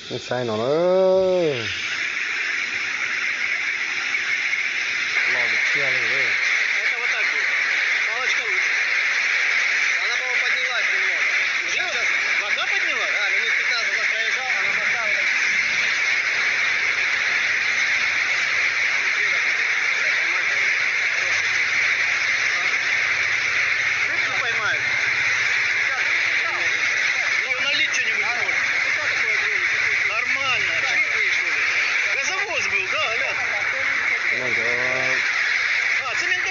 ไม่ใช่หนอนเอ้ยรอไปเที่ยวเลย Это вот так будет. Палочка лучше. Она, по-моему, поднялась немного. Уже сейчас вода поднялась? Да, минут 15 назад проезжал, она поставила. Рыбку поймают. Ну, налить что-нибудь можно. Нормально. Газовоз был, да, Аля? มันจะ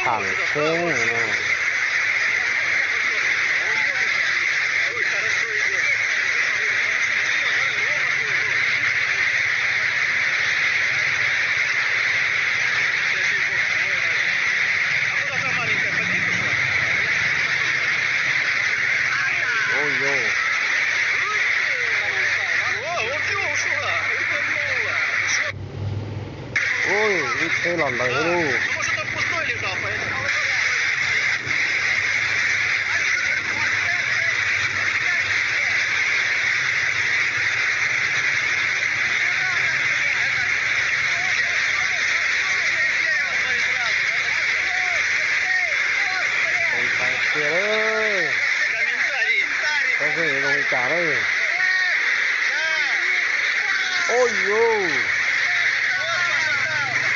А, ถัง цементовоз. เครื่องนะ Ой, хорошо идет. А куда та маленькая подъедет ушла? โอ้ยโย О, вот всё, ушла. Утонула. โอ้ยนี่เท่หล่อนเลยลูก Ну, может, он пустой лежал, поэтому. สงสัยเที่ยวเลย Комментарий. ต้องเคยลงจ่าเลยโอ้ยโย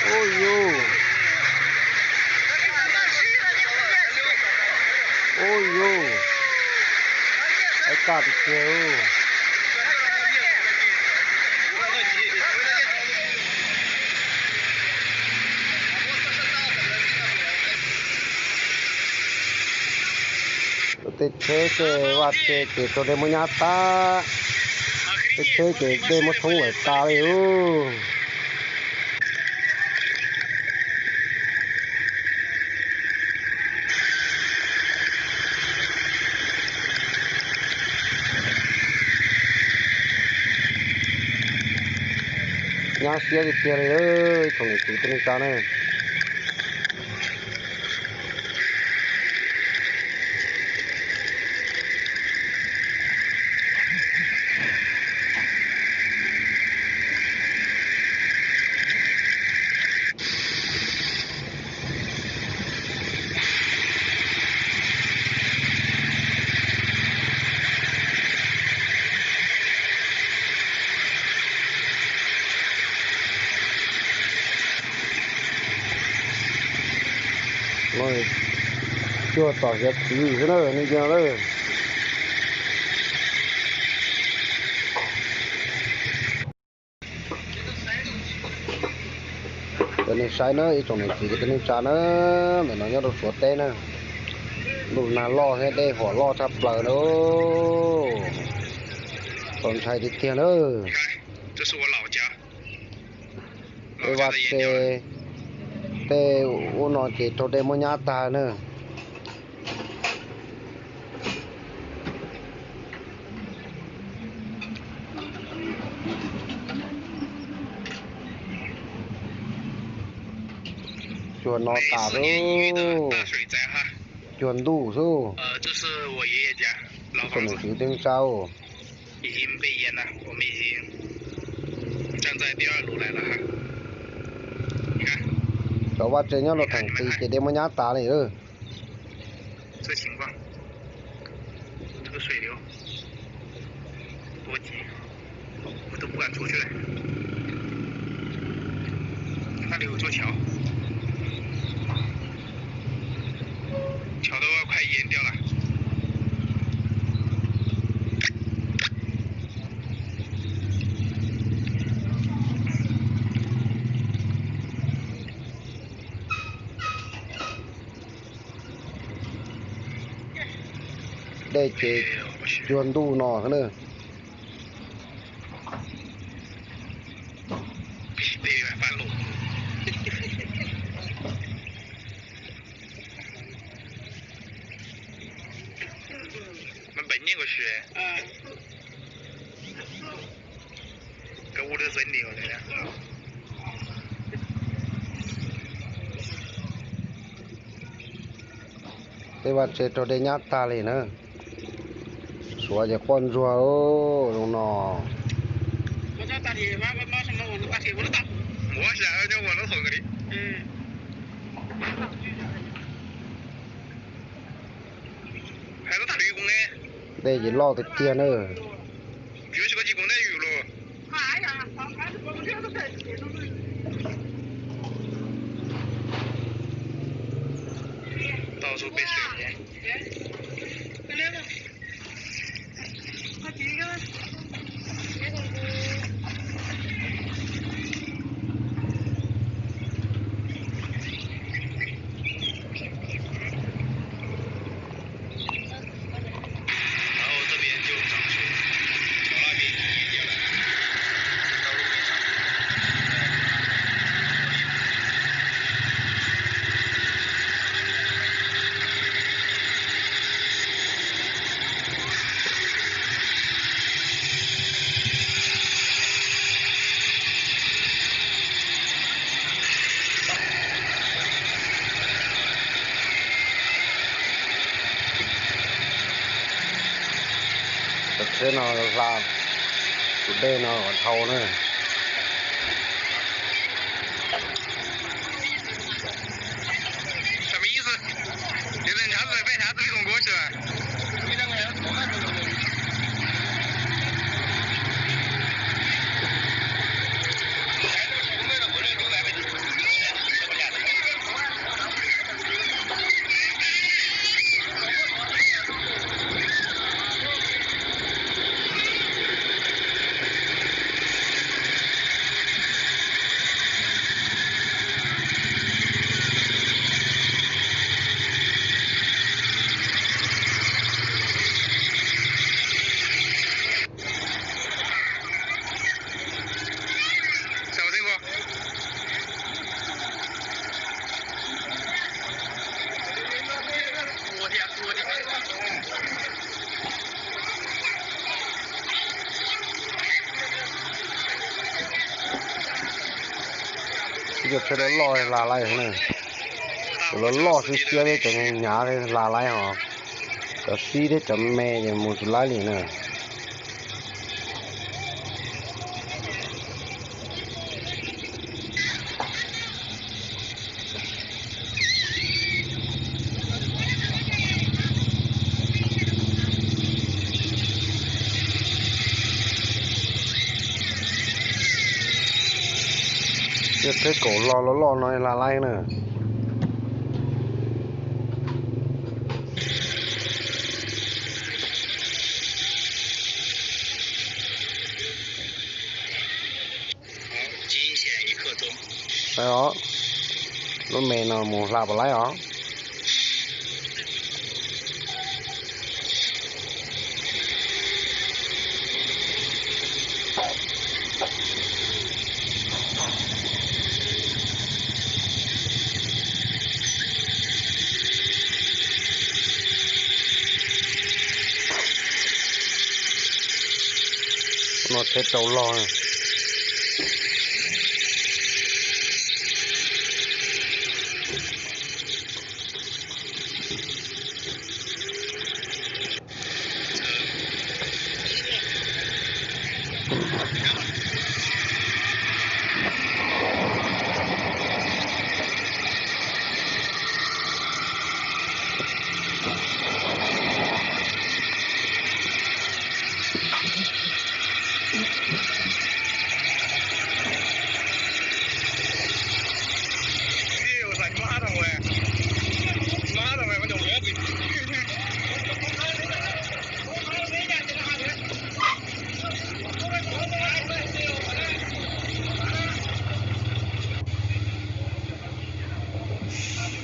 โอ้ยโยโอ้ยโยไอ้กาติเที่ยว te che che va che to de moñata te che che de mo thong ở ta đi u nhá xía cái kia này ơi không được cái này này rồi chưa tỏ hết gì thế nữa nên giờ đấy cái này sai nữa ít trong này chỉ cái này trả nữa để nó nhớ được số tên nữa lúc nào lo hết đây họ lo thắp lờ đâu còn sai thì tiền nữa 这是我老家。 cái vật cái u nó chỉ cho đây mua nhà ta nữa chuẩn nó tả đâu chuẩn đủ số 这是我爷爷家老 chuẩn 房子， chỉ tiếng sau 已经被淹了，我们已经站在第二楼来了哈。你看 cháu bắt chơi nhau là thằng tí chỉ đây mua nhà ta này ư 这情况，这个水流多急，我都不敢出去了。那里有座桥，桥都要快淹掉了。 đây chỉ chuẩn đủ nó thế nữa 被翻路。我们没念过书。跟我的真理了呀。 cái vật chơi cho đây nhát ta này nữa xóa cho con rùa ô nó 这打铁马什么我打铁我都打。我现在就我都头个的。还是打绿工的。đây chỉ lo thực tiền nữa. 就是个几公的鱼了。哎呀，还是我们这样子在。到处被水淹。Thế nào ra đây nó còn thâu nữa. 什么意思？有人家是被啥子弄过去了？你两个要多买多多。giờ thế nó lo là lại thế này, nó lo thì xưa đấy chẳng nhà đấy là lại hả, cái xí đấy chấm mè thì một lại liền này. Cái cổ lo nói là lại nữa. Đó, nó mè nào một lạp lại hả? Nó chết trâu lo này.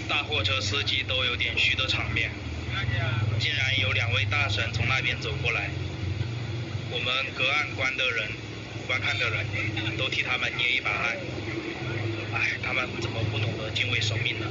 大货车司机都有点虚的场面，竟然有2位大神从那边走过来，我们隔岸观看的人都替他们捏一把汗。哎，他们怎么不懂得敬畏生命呢？